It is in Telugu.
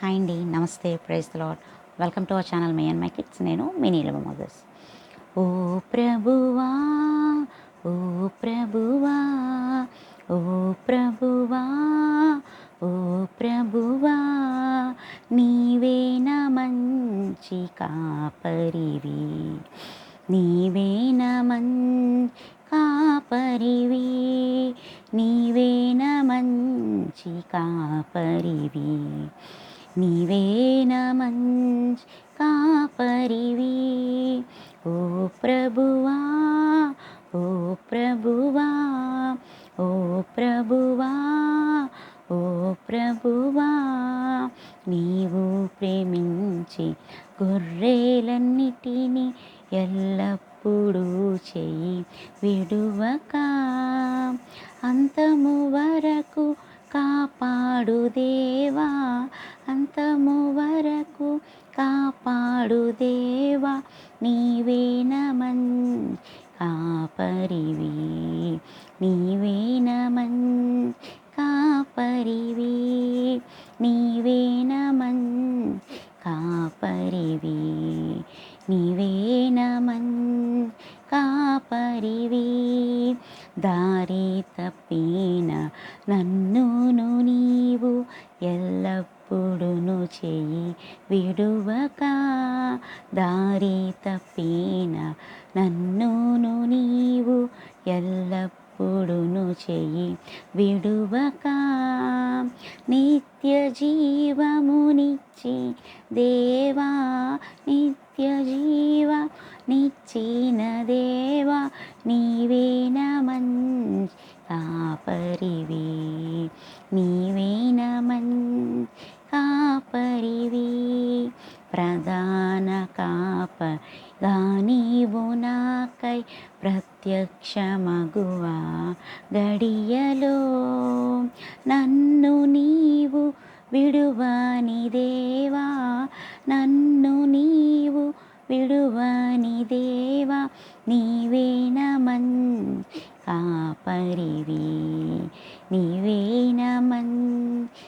హాయ్ అండి, నమస్తే, praise the lord. Welcome to our channel మీ అండ్ మై కిడ్స్. నేను మీ నీలమ మోజెస్. ఓ ప్రభువా, ఓ ప్రభువా, ఓ ప్రభువా, ఓ ప్రభువా, నీవే నా మంచి కాపరివి, నీవే నా మంచి కాపరివి, నీవే నా మంచి కాపరివి, నీవే నా మంచి కాపరివి. ఓ ప్రభువా, ఓ ప్రభువా, ఓ ప్రభువా, ఓ ప్రభువా, నీవు ప్రేమించి గొర్రెలన్నిటినీ ఎల్లప్పుడూ చెయ్యి విడువక, అంతము వరకు కాపాడు దేవా, అంతము వరకు కాపాడు దేవా, నీవే నా మంచి కాపరివి, నీవే నా మంచి కాపరివి, నీవే నా మంచి కాపరివి, నీవే నా మంచి కాపరివి. దారి తప్పిన నన్నును నీవు ఎల్లప్పుడూ చెయ్యి విడువక, దారి తప్పిన నన్నును నీవు ఎల్లప్పుడూ చెయ్యి విడువక, నిత్య జీవమునిచ్చి దేవా, నిత్య జీవ నిచ్చిన దేవా, నీవే నా మంచి కాపరివి, నీవే నా మంచి కాపరివి. ప్రధాన కాపరిగా నీవు నాకై ప్రత్యక్షమగువా గడియలో, నన్ను నీవు విడువని దేవా, నన్ను నీవు విడువని దేవా, నీవే నా మంచి కాపరివి, నీవే నా మంచి